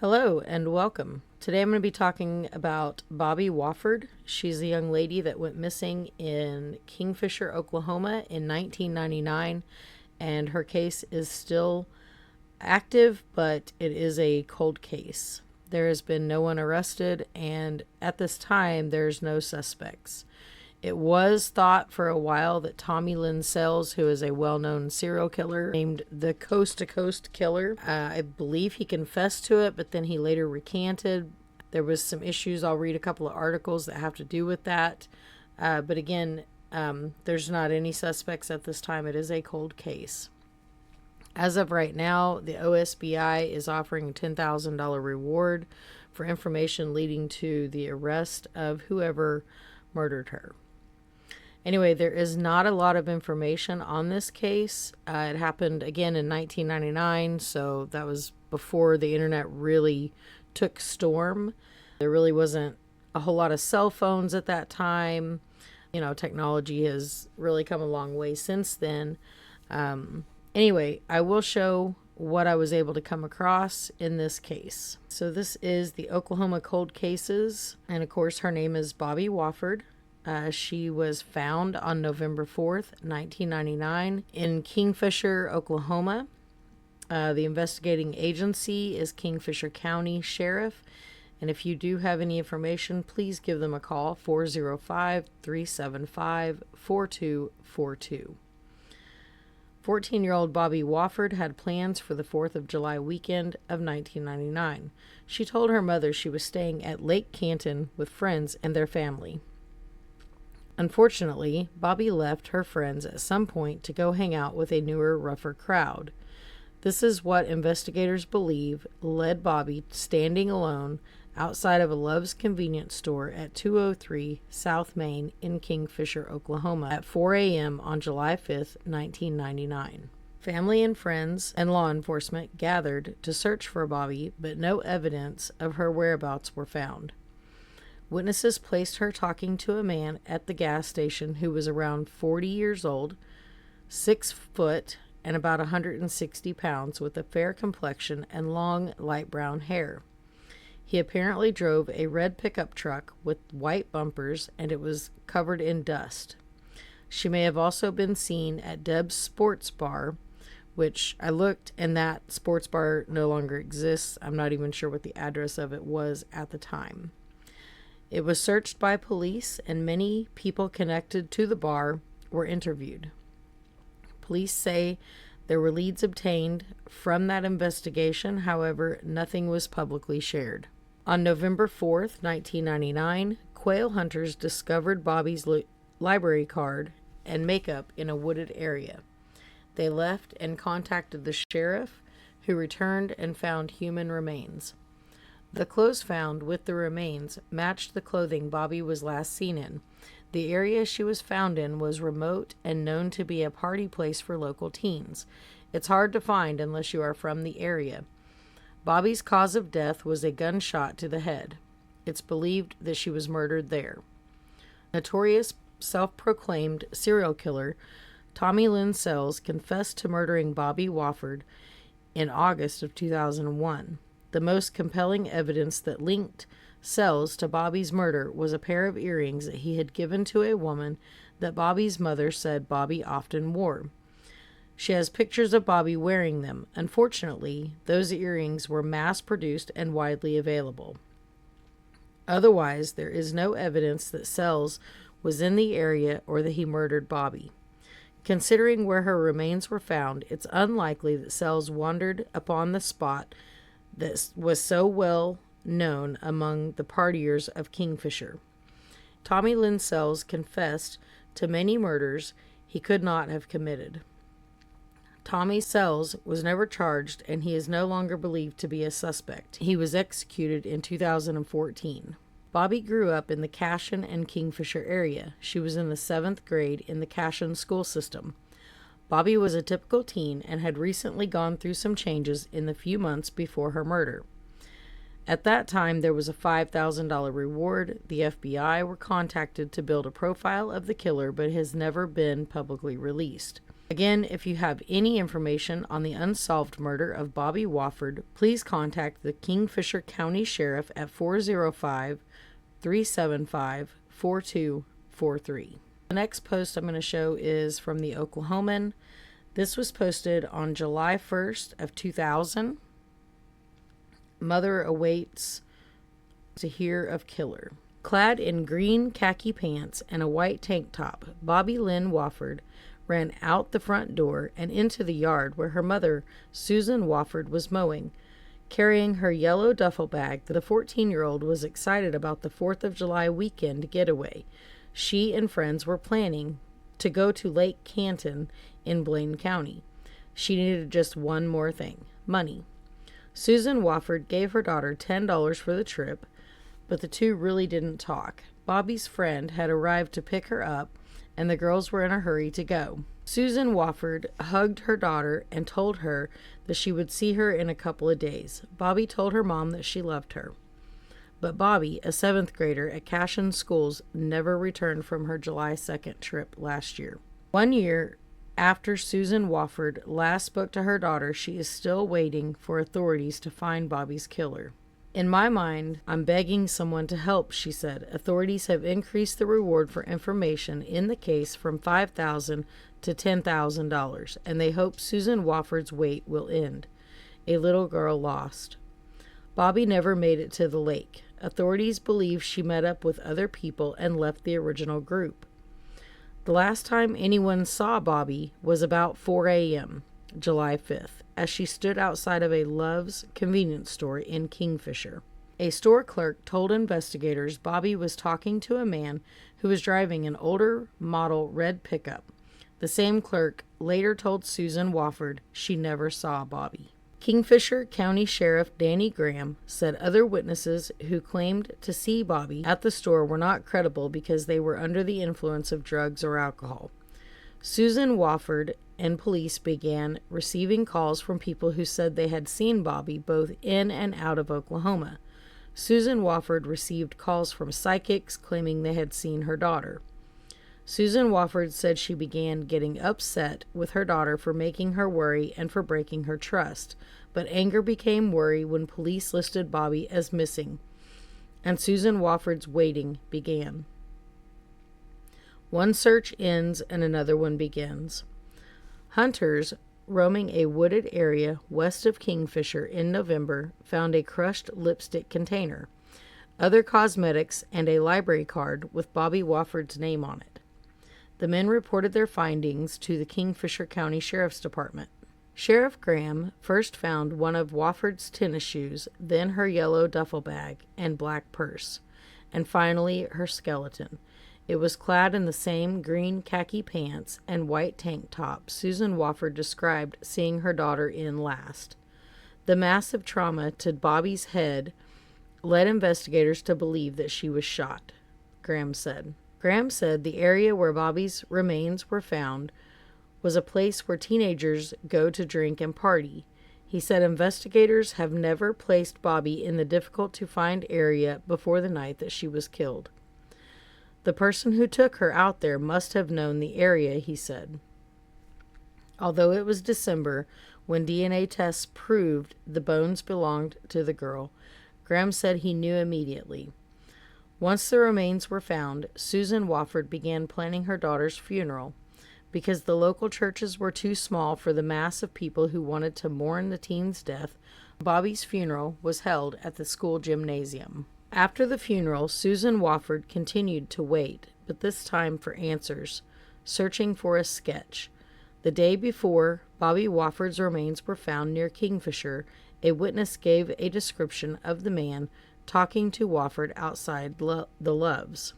Hello and welcome. Today I'm going to be talking about Bobbie Wofford. She's a young lady that went missing in Kingfisher, Oklahoma in 1999, and her case is still active, but it is a cold case. There has been no one arrested, and at this time there's no suspects. It was thought for a while that Tommy Lynn Sells, who is a well-known serial killer named the Coast to Coast Killer, I believe he confessed to it, but then he later recanted. There was some issues. I'll read a couple of articles that have to do with that. But again, there's not any suspects at this time. It is a cold case. As of right now, the OSBI is offering a $10,000 reward for information leading to the arrest of whoever murdered her. Anyway, there is not a lot of information on this case. It happened again in 1999, so that was before the internet really took storm. There really wasn't a whole lot of cell phones at that time. You know, technology has really come a long way since then. Anyway, I will show what I was able to come across in this case. So this is the Oklahoma Cold Cases, and of course her name is Bobbie Wofford. She was found on November 4th, 1999 in Kingfisher, Oklahoma. The investigating agency is Kingfisher County Sheriff. And if you do have any information, please give them a call, 405-375-4242. 14-year-old Bobbie Wofford had plans for the 4th of July weekend of 1999. She told her mother she was staying at Lake Canton with friends and their family. Unfortunately, Bobbie left her friends at some point to go hang out with a newer, rougher crowd. This is what investigators believe led Bobbie standing alone outside of a Love's convenience store at 203 South Main in Kingfisher, Oklahoma at 4 a.m. on July 5th, 1999. Family and friends and law enforcement gathered to search for Bobbie, but no evidence of her whereabouts were found. Witnesses placed her talking to a man at the gas station who was around 40 years old, 6 foot, and about 160 pounds, with a fair complexion and long, light brown hair. He apparently drove a red pickup truck with white bumpers, and it was covered in dust. She may have also been seen at Deb's Sports Bar, which I looked, and that sports bar no longer exists. I'm not even sure what the address of it was at the time. It was searched by police, and many people connected to the bar were interviewed. Police say there were leads obtained from that investigation. However, nothing was publicly shared. On November 4th, 1999, quail hunters discovered Bobbie's library card and makeup in a wooded area. They left and contacted the sheriff, who returned and found human remains. The clothes found with the remains matched the clothing Bobbie was last seen in. The area she was found in was remote and known to be a party place for local teens. It's hard to find unless you are from the area. Bobbie's cause of death was a gunshot to the head. It's believed that she was murdered there. Notorious self-proclaimed serial killer Tommy Lynn Sells confessed to murdering Bobbie Wofford in August of 2001. The most compelling evidence that linked Sells to Bobbie's murder was a pair of earrings that he had given to a woman that Bobbie's mother said Bobbie often wore. She has pictures of Bobbie wearing them. Unfortunately, those earrings were mass-produced and widely available. Otherwise, there is no evidence that Sells was in the area or that he murdered Bobbie. Considering where her remains were found, it's unlikely that Sells wandered upon the spot that was so well known among the partiers of Kingfisher. Tommy Lynn Sells confessed to many murders he could not have committed. Tommy Sells was never charged, and he is no longer believed to be a suspect. He was executed in 2014. Bobbie grew up in the Cashion and Kingfisher area. She was in the 7th grade in the Cashion school system. Bobbie was a typical teen and had recently gone through some changes in the few months before her murder. At that time, there was a $5,000 reward. The FBI were contacted to build a profile of the killer, but has never been publicly released. Again, if you have any information on the unsolved murder of Bobbie Wofford, please contact the Kingfisher County Sheriff at 405-375-4243. The next post I'm going to show is from the Oklahoman. This was posted on July 1st of 2000. Mother awaits to hear of killer. Clad in green khaki pants and a white tank top, Bobbie Lynn Wofford ran out the front door and into the yard where her mother, Susan Wofford, was mowing. Carrying her yellow duffel bag, the 14-year-old was excited about the 4th of July weekend getaway. She and friends were planning to go to Lake Canton in Blaine County. She needed just one more thing: money. Susan Wofford gave her daughter $10 for the trip, but the two really didn't talk. Bobbie's friend had arrived to pick her up, and the girls were in a hurry to go. Susan Wofford hugged her daughter and told her that she would see her in a couple of days. Bobbie told her mom that she loved her. But Bobbie, a 7th grader at Cashin Schools, never returned from her July 2nd trip last year. 1 year after Susan Wofford last spoke to her daughter, she is still waiting for authorities to find Bobbie's killer. In my mind, I'm begging someone to help, she said. Authorities have increased the reward for information in the case from $5,000 to $10,000, and they hope Susan Wofford's wait will end. A little girl lost. Bobbie never made it to the lake. Authorities believe she met up with other people and left the original group. The last time anyone saw Bobbie was about 4 a.m., July 5th, as she stood outside of a Love's convenience store in Kingfisher. A store clerk told investigators Bobbie was talking to a man who was driving an older model red pickup. The same clerk later told Susan Wofford she never saw Bobbie. Kingfisher County Sheriff Danny Graham said other witnesses who claimed to see Bobbie at the store were not credible because they were under the influence of drugs or alcohol. Susan Wofford and police began receiving calls from people who said they had seen Bobbie both in and out of Oklahoma. Susan Wofford received calls from psychics claiming they had seen her daughter. Susan Wofford said she began getting upset with her daughter for making her worry and for breaking her trust, but anger became worry when police listed Bobbie as missing, and Susan Wofford's waiting began. One search ends and another one begins. Hunters roaming a wooded area west of Kingfisher in November found a crushed lipstick container, other cosmetics, and a library card with Bobbie Wofford's name on it. The men reported their findings to the Kingfisher County Sheriff's Department. Sheriff Graham first found one of Wofford's tennis shoes, then her yellow duffel bag and black purse, and finally her skeleton. It was clad in the same green khaki pants and white tank top Susan Wofford described seeing her daughter in last. The massive trauma to Bobbie's head led investigators to believe that she was shot, Graham said. Graham said the area where Bobbie's remains were found was a place where teenagers go to drink and party. He said investigators have never placed Bobbie in the difficult-to-find area before the night that she was killed. The person who took her out there must have known the area, he said. Although it was December when DNA tests proved the bones belonged to the girl, Graham said he knew immediately. Once the remains were found, Susan Wofford began planning her daughter's funeral. Because the local churches were too small for the mass of people who wanted to mourn the teen's death, Bobbie's funeral was held at the school gymnasium. After the funeral, Susan Wofford continued to wait, but this time for answers, searching for a sketch. The day before Bobbie Wofford's remains were found near Kingfisher, a witness gave a description of the man talking to Wofford outside the Loves.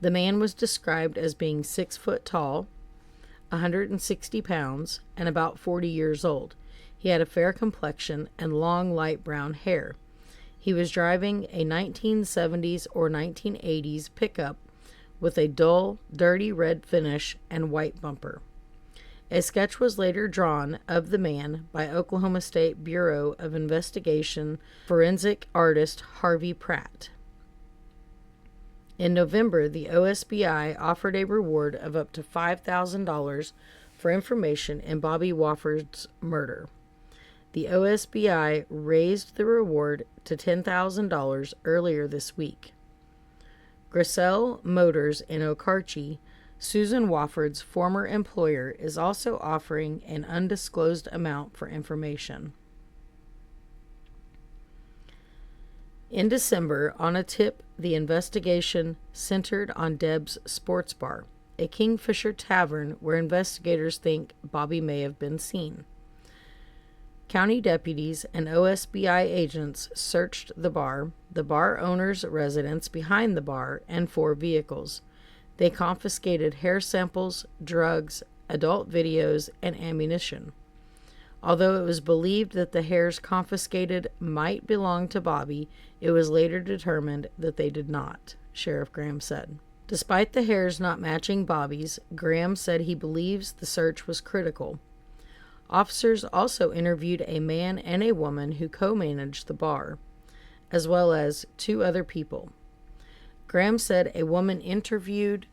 The man was described as being 6 foot tall, 160 pounds, and about 40 years old. He had a fair complexion and long light brown hair. He was driving a 1970s or 1980s pickup with a dull, dirty red finish and white bumper. A sketch was later drawn of the man by Oklahoma State Bureau of Investigation forensic artist Harvey Pratt. In November, the OSBI offered a reward of up to $5,000 for information in Bobbie Wofford's murder. The OSBI raised the reward to $10,000 earlier this week. Grissel Motors in Okarche, Susan Wofford's former employer, is also offering an undisclosed amount for information. In December, on a tip, the investigation centered on Deb's Sports Bar, a Kingfisher tavern where investigators think Bobbie may have been seen. County deputies and OSBI agents searched the bar owner's residence behind the bar, and 4 vehicles. They confiscated hair samples, drugs, adult videos, and ammunition. Although it was believed that the hairs confiscated might belong to Bobbie, it was later determined that they did not, Sheriff Graham said. Despite the hairs not matching Bobbie's, Graham said he believes the search was critical. Officers also interviewed a man and a woman who co-managed the bar, as well as 2 other people. Graham said a woman interviewed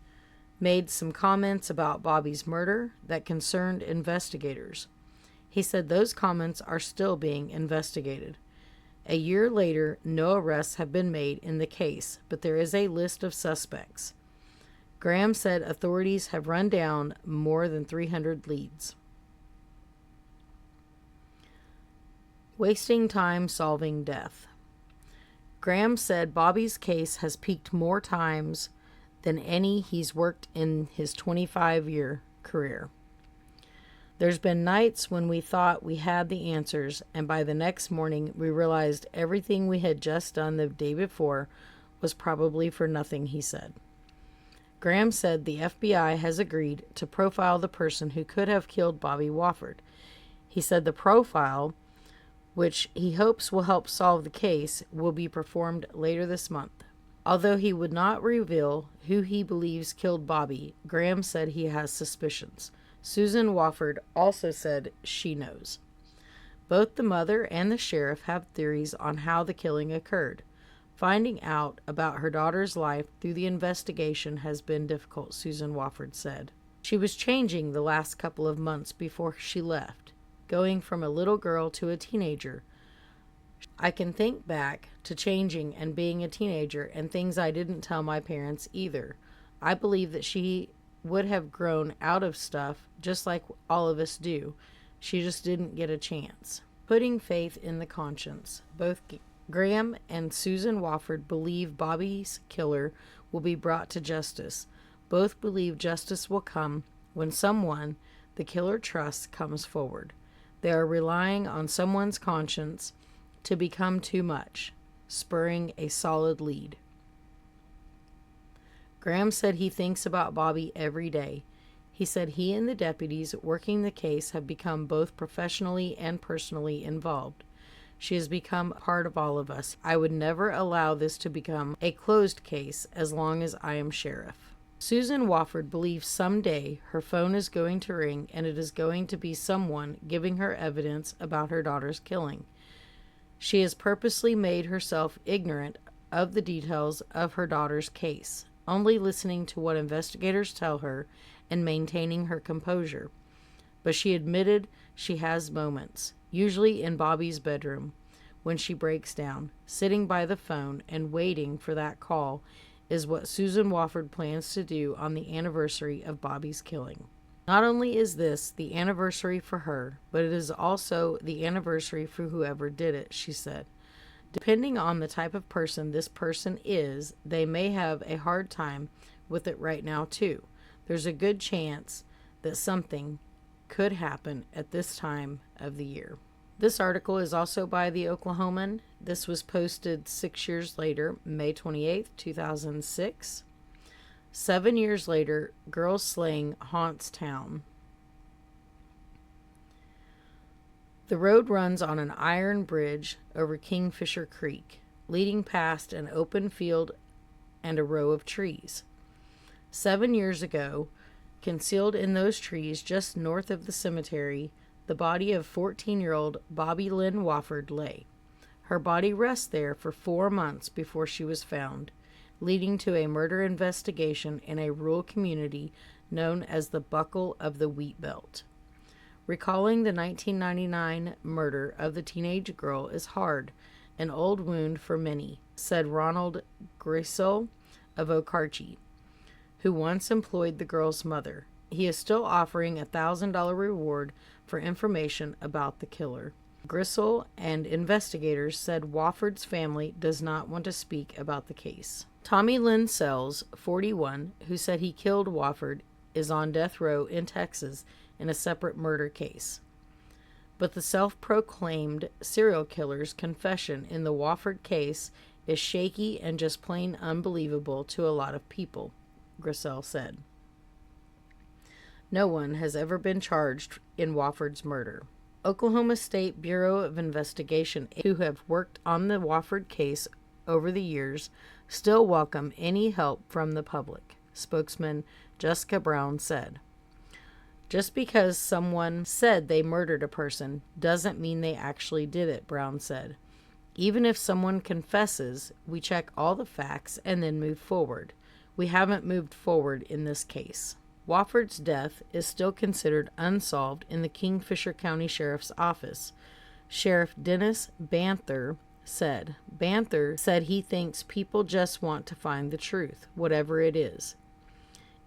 made some comments about Bobbie's murder that concerned investigators. He said those comments are still being investigated. A year later, no arrests have been made in the case, but there is a list of suspects. Graham said authorities have run down more than 300 leads. Wasting time solving death. Graham said Bobbie's case has peaked more times than any he's worked in his 25-year career. There's been nights when we thought we had the answers, and by the next morning we realized everything we had just done the day before was probably for nothing, he said. Graham said the FBI has agreed to profile the person who could have killed Bobbie Wofford. He said the profile, which he hopes will help solve the case, will be performed later this month. Although he would not reveal who he believes killed Bobbie, Graham said he has suspicions. Susan Wofford also said she knows. Both the mother and the sheriff have theories on how the killing occurred. Finding out about her daughter's life through the investigation has been difficult, Susan Wofford said. She was changing the last couple of months before she left, going from a little girl to a teenager. I can think back to changing and being a teenager and things I didn't tell my parents either. I believe that she would have grown out of stuff just like all of us do. She just didn't get a chance. Putting faith in the conscience. Both Graham and Susan Wofford believe Bobbie's killer will be brought to justice. Both believe justice will come when someone the killer trusts comes forward. They are relying on someone's conscience to become too much, spurring a solid lead. Graham said he thinks about Bobbie every day. He said he and the deputies working the case have become both professionally and personally involved. She has become part of all of us. I would never allow this to become a closed case as long as I am sheriff. Susan Wofford believes someday her phone is going to ring and it is going to be someone giving her evidence about her daughter's killing. She has purposely made herself ignorant of the details of her daughter's case, only listening to what investigators tell her and maintaining her composure. But she admitted she has moments, usually in Bobbie's bedroom, when she breaks down. Sitting by the phone and waiting for that call is what Susan Wofford plans to do on the anniversary of Bobbie's killing. Not only is this the anniversary for her, but it is also the anniversary for whoever did it, she said. Depending on the type of person this person is, they may have a hard time with it right now too. There's a good chance that something could happen at this time of the year. This article is also by the Oklahoman. This was posted 6 years later, May 28th, 2006. 7 years later, girl slaying haunts town. The road runs on an iron bridge over Kingfisher Creek, leading past an open field and a row of trees. 7 years ago, concealed in those trees just north of the cemetery, the body of 14-year-old Bobbie Lynn Wofford lay. Her body rests there for 4 months before she was found. leading to a murder investigation in a rural community known as the Buckle of the Wheat Belt. Recalling the 1999 murder of the teenage girl is hard, an old wound for many, said Ronald Grisel of Okarche, who once employed the girl's mother. He is still offering a $1,000 reward for information about the killer. Grisel and investigators said Wofford's family does not want to speak about the case. Tommy Lynn Sells, 41, who said he killed Wofford, is on death row in Texas in a separate murder case. But the self-proclaimed serial killer's confession in the Wofford case is shaky and just plain unbelievable to a lot of people, Grisel said. No one has ever been charged in Wofford's murder. Oklahoma State Bureau of Investigation, who have worked on the Wofford case over the years, still welcome any help from the public, spokesman Jessica Brown said. Just because someone said they murdered a person doesn't mean they actually did it, Brown said. Even if someone confesses, we check all the facts and then move forward. We haven't moved forward in this case. Wofford's death is still considered unsolved in the Kingfisher County Sheriff's Office. Sheriff Dennis Banther said. Banther said he thinks people just want to find the truth, whatever it is.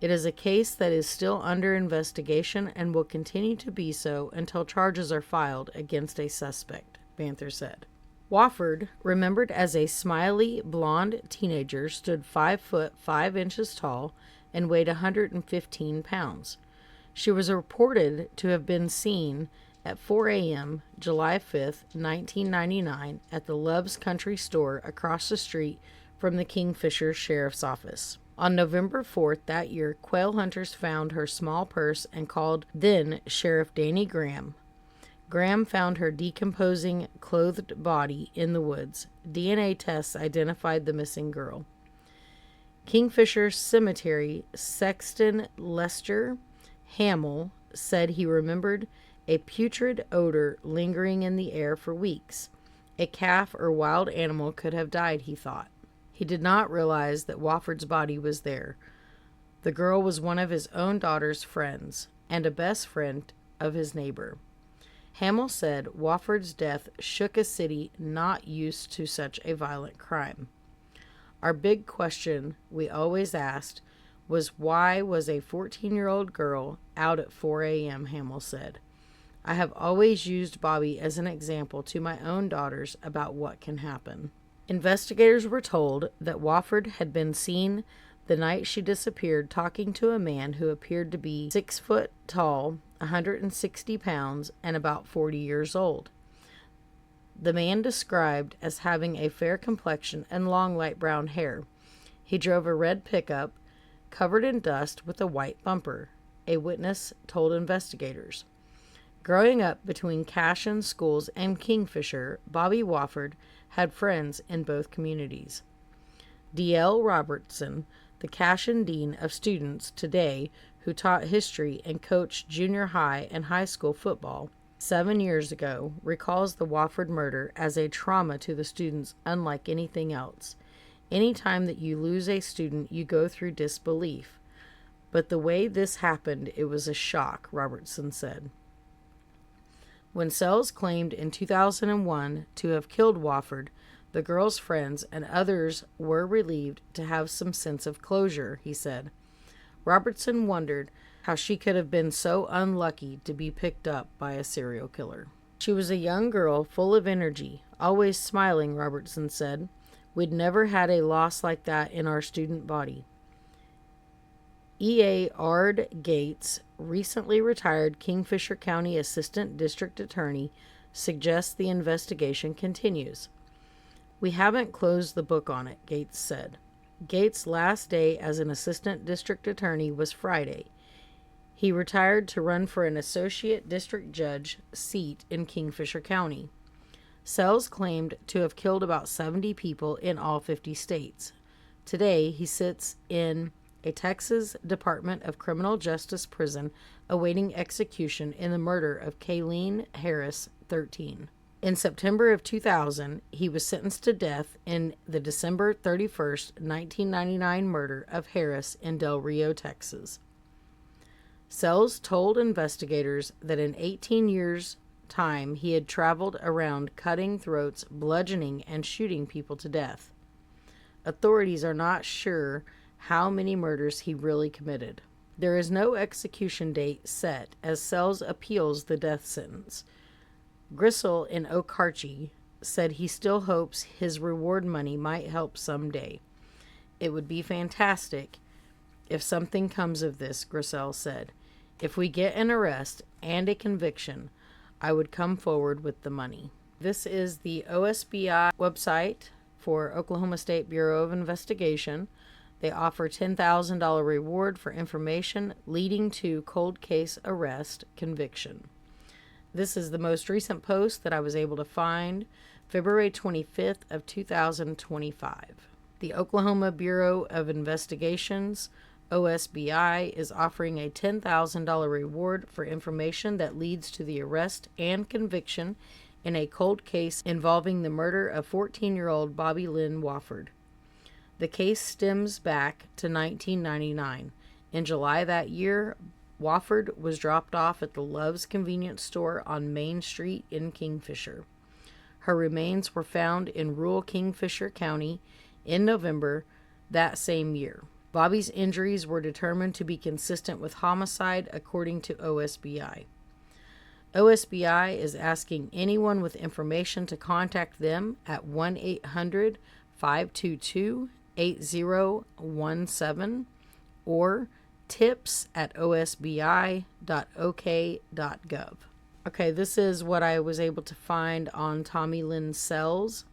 It is a case that is still under investigation and will continue to be so until charges are filed against a suspect, Banther said. Wofford, remembered as a smiley, blonde teenager, stood 5 foot 5 inches tall and weighed 115 pounds. She was reported to have been seen at 4 a.m. July 5, 1999, at the Love's Country Store across the street from the Kingfisher Sheriff's Office. On November 4th that year, quail hunters found her small purse and called then Sheriff Danny Graham. Graham found her decomposing, clothed body in the woods. DNA tests identified the missing girl. Kingfisher Cemetery sexton Lester Hamill said he remembered a putrid odor lingering in the air for weeks. A calf or wild animal could have died, he thought. He did not realize that Wofford's body was there. The girl was one of his own daughter's friends and a best friend of his neighbor. Hamill said Wofford's death shook a city not used to such a violent crime. Our big question we always asked was why was a 14-year-old girl out at 4 a.m., Hamill said. I have always used Bobbie as an example to my own daughters about what can happen. Investigators were told that Wofford had been seen the night she disappeared talking to a man who appeared to be 6 foot tall, 160 pounds, and about 40 years old. The man described as having a fair complexion and long light brown hair. He drove a red pickup covered in dust with a white bumper, a witness told investigators. Growing up between Cashin Schools and Kingfisher, Bobbie Wofford had friends in both communities. D.L. Robertson, the Cashin Dean of Students today, who taught history and coached junior high and high school football 7 years ago, recalls the Wofford murder as a trauma to the students unlike anything else. Any time that you lose a student, you go through disbelief. But the way this happened, it was a shock, Robertson said. When Sells claimed in 2001 to have killed Wofford, the girl's friends and others were relieved to have some sense of closure, he said. Robertson wondered how she could have been so unlucky to be picked up by a serial killer. She was a young girl full of energy, always smiling, Robertson said. We'd never had a loss like that in our student body. E.A. Ard Gates, recently retired Kingfisher County Assistant District Attorney, suggests the investigation continues. We haven't closed the book on it, Gates said. Gates' last day as an assistant district attorney was Friday. He retired to run for an associate district judge seat in Kingfisher County. Sells claimed to have killed about 70 people in all 50 states. Today, he sits in a Texas Department of Criminal Justice prison awaiting execution in the murder of Kayleen Harris, 13. In September of 2000, he was sentenced to death in the December 31st, 1999 murder of Harris in Del Rio, Texas. Sells told investigators that in 18 years' time he had traveled around cutting throats, bludgeoning, and shooting people to death. Authorities are not sure how many murders he really committed. There is no execution date set as Sells appeals the death sentence. Grisel in Okarche said he still hopes his reward money might help someday. It would be fantastic if something comes of this, Grisel said. If we get an arrest and a conviction, I would come forward with the money. This is the OSBI website for Oklahoma State Bureau of Investigation. They offer $10,000 reward for information leading to cold case arrest conviction. This is the most recent post that I was able to find, February 25th of 2025. The Oklahoma Bureau of Investigations, OSBI, is offering a $10,000 reward for information that leads to the arrest and conviction in a cold case involving the murder of 14-year-old Bobbie Lynn Wofford. The case stems back to 1999. In July that year, Wofford was dropped off at the Love's convenience store on Main Street in Kingfisher. Her remains were found in rural Kingfisher County in November that same year. Bobbie's injuries were determined to be consistent with homicide, according to OSBI. OSBI is asking anyone with information to contact them at 1-800-522-8017 or tips@osbi.ok.gov. Okay, this is what I was able to find on Tommy Lynn Sells.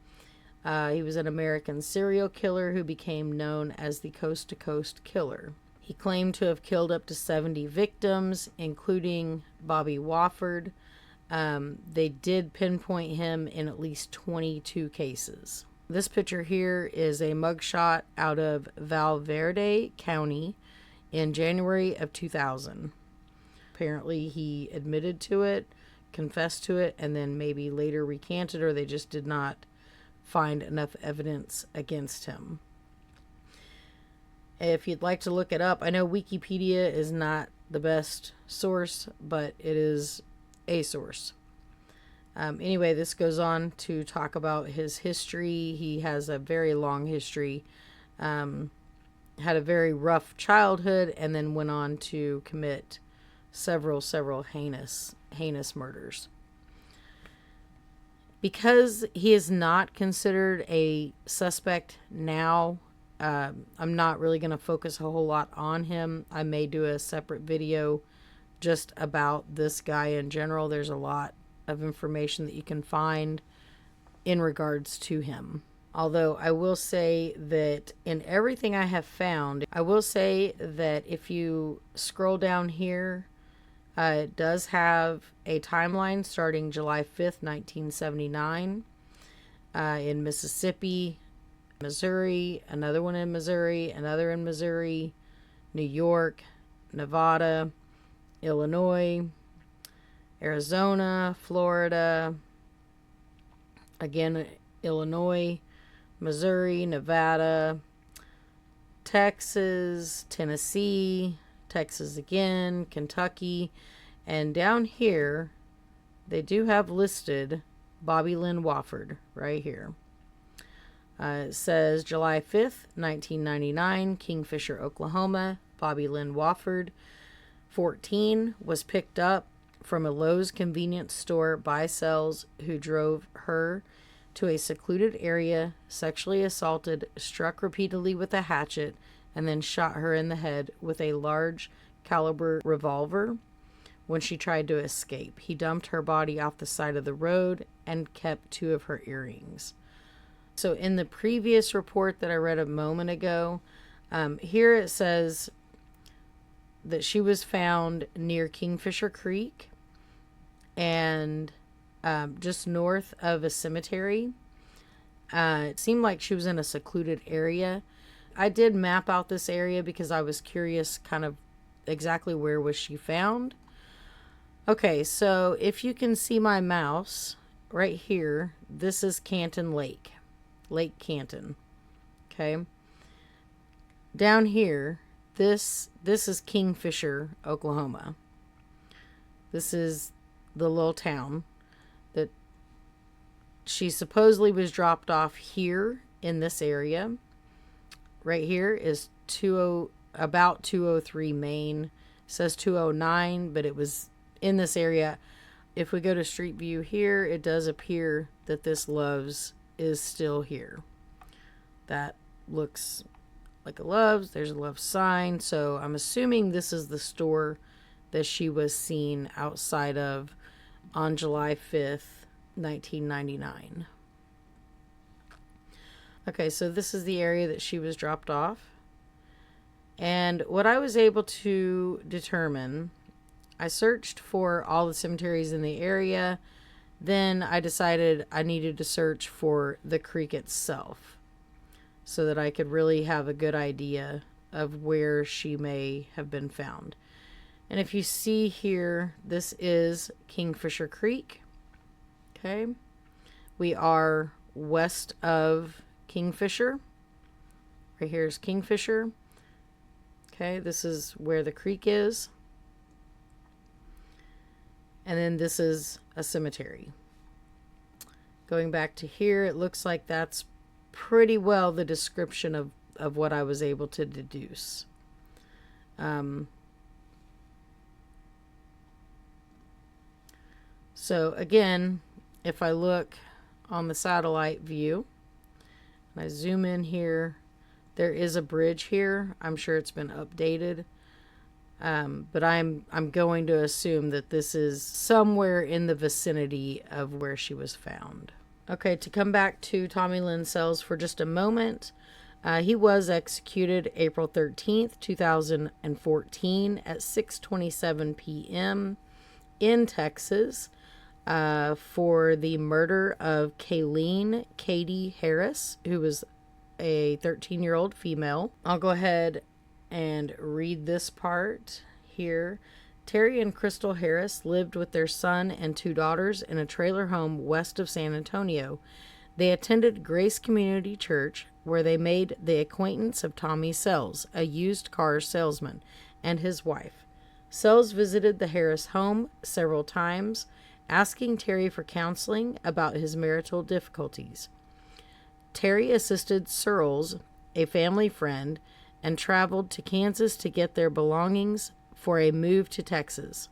He was an American serial killer who became known as the Coast to Coast Killer. He claimed to have killed up to 70 victims, including Bobbie Wofford. They did pinpoint him in at least 22 cases. This picture here is a mugshot out of Valverde County in January of 2000. Apparently he admitted to it, confessed to it, and then maybe later recanted, or they just did not find enough evidence against him. If you'd like to look it up, I know Wikipedia is not the best source, but it is a source. Anyway, this goes on to talk about his history. He has a very long history. Had a very rough childhood, and then went on to commit several heinous murders. Because he is not considered a suspect now, I'm not really going to focus a whole lot on him. I may do a separate video just about this guy in general. There's a lot of information that you can find in regards to him. Although I will say that in everything I have found, I will say that if you scroll down here, it does have a timeline starting July 5th, 1979, in Mississippi, Missouri, another one in Missouri, another in Missouri, New York, Nevada, Illinois, Arizona, Florida, again, Illinois, Missouri, Nevada, Texas, Tennessee, Texas again, Kentucky, and down here they do have listed Bobbie Lynn Wofford right here. It says July 5th, 1999, Kingfisher, Oklahoma. Bobbie Lynn Wofford, 14, was picked up from a Lowe's convenience store by Sells, who drove her to a secluded area, sexually assaulted, struck repeatedly with a hatchet, and then shot her in the head with a large caliber revolver when she tried to escape. He dumped her body off the side of the road and kept 2 of her earrings. So in the previous report that I read a moment ago, here it says that she was found near Kingfisher Creek and just north of a cemetery. It seemed like she was in a secluded area. I did map out this area because I was curious kind of exactly where was she found. Okay, so if you can see my mouse, right here, this is Canton Lake. Lake Canton. Okay. Down here, this is Kingfisher, Oklahoma. This is the little town that she supposedly was dropped off here in this area. Right here is about 203 Main. It says 209, but it was in this area. If we go to Street View here, it does appear that this Love's is still here. That looks like a Love's. There's a Love's sign. So I'm assuming this is the store that she was seen outside of on July 5th, 1999. Okay, so this is the area that she was dropped off. And what I was able to determine, I searched for all the cemeteries in the area. Then I decided I needed to search for the creek itself so that I could really have a good idea of where she may have been found. And if you see here, this is Kingfisher Creek. Okay. We are west of Kingfisher. Right here is Kingfisher. Okay, this is where the creek is. And then this is a cemetery. Going back to here, it looks like that's pretty well the description of what I was able to deduce. So again, if I look on the satellite view, and I zoom in here, there is a bridge here. I'm sure it's been updated. But I'm going to assume that this is somewhere in the vicinity of where she was found. Okay, to come back to Tommy Lynn Sells for just a moment. He was executed April 13th, 2014 at 6:27 p.m. in Texas for the murder of Kayleen Katie Harris, who was a 13-year-old female. I'll go ahead and read this part here. Terry and Crystal Harris lived with their son and 2 daughters in a trailer home west of San Antonio. They attended Grace Community Church, where they made the acquaintance of Tommy Sells, a used car salesman, and his wife. Sells visited the Harris home several times, asking Terry for counseling about his marital difficulties. Terry assisted Searles, a family friend, and traveled to Kansas to get their belongings for a move to Texas.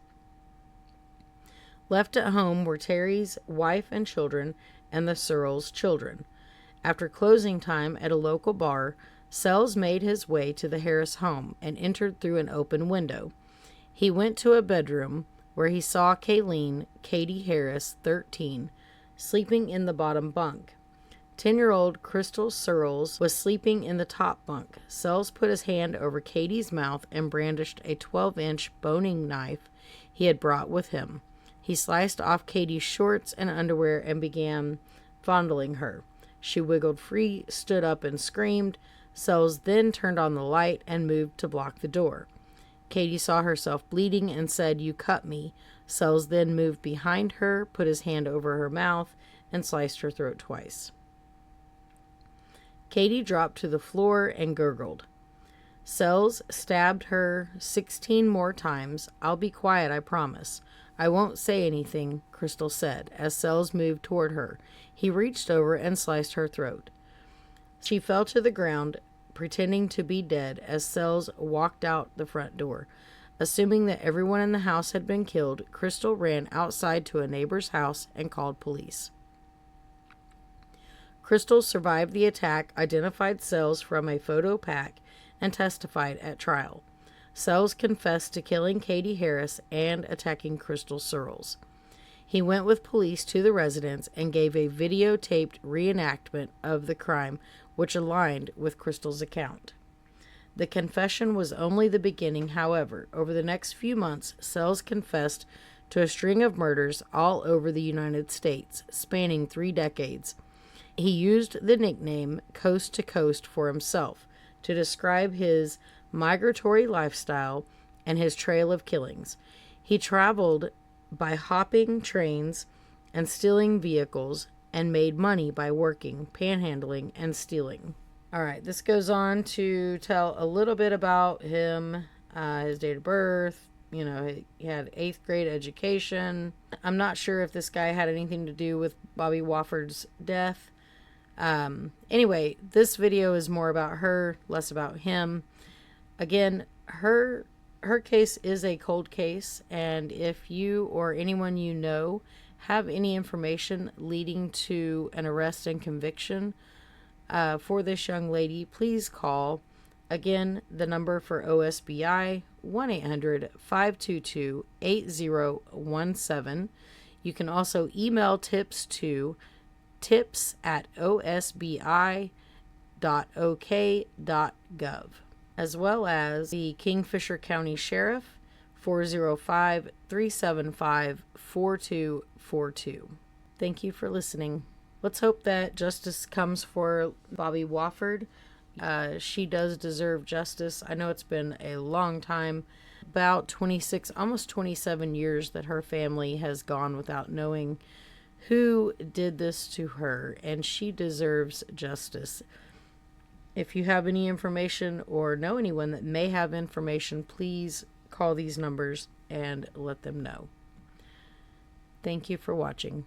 Left at home were Terry's wife and children and the Searles children. After closing time at a local bar, Sells made his way to the Harris home and entered through an open window. He went to a bedroom where he saw Kayleen Katie Harris, 13, sleeping in the bottom bunk. 10-year-old Crystal Searles was sleeping in the top bunk. Sells put his hand over Katie's mouth and brandished a 12-inch boning knife he had brought with him. He sliced off Katie's shorts and underwear and began fondling her. She wiggled free, stood up, and screamed. Sells then turned on the light and moved to block the door. Katie saw herself bleeding and said, "You cut me." Sells then moved behind her, put his hand over her mouth, and sliced her throat twice. Katie dropped to the floor and gurgled. Sells stabbed her 16 more times. "I'll be quiet, I promise. I won't say anything," Crystal said, as Sells moved toward her. He reached over and sliced her throat. She fell to the ground, pretending to be dead, as Sells walked out the front door. Assuming that everyone in the house had been killed, Crystal ran outside to a neighbor's house and called police. Crystal survived the attack, identified Sells from a photo pack, and testified at trial. Sells confessed to killing Katie Harris and attacking Crystal Searles. He went with police to the residence and gave a videotaped reenactment of the crime, which aligned with Crystal's account. The confession was only the beginning, however. Over the next few months, Sells confessed to a string of murders all over the United States, spanning 3 decades. He used the nickname Coast to Coast for himself to describe his migratory lifestyle and his trail of killings. He traveled by hopping trains and stealing vehicles, and made money by working, panhandling, and stealing. All right, this goes on to tell a little bit about him, his date of birth. You know, he had 8th grade education. I'm not sure if this guy had anything to do with Bobbie Wofford's death. Anyway, this video is more about her, less about him. Again, her case is a cold case, and if you or anyone you know have any information leading to an arrest and conviction for this young lady, please call. Again, the number for OSBI, 1-800-522-8017. You can also email tips to tips@osbi.ok.gov, as well as the Kingfisher County Sheriff, 405-375-4242. Thank you for listening. Let's hope that justice comes for Bobbie Wofford. She does deserve justice. I know it's been a long time, about 26, almost 27 years that her family has gone without knowing who did this to her, and she deserves justice. If you have any information or know anyone that may have information, please call these numbers and let them know. Thank you for watching.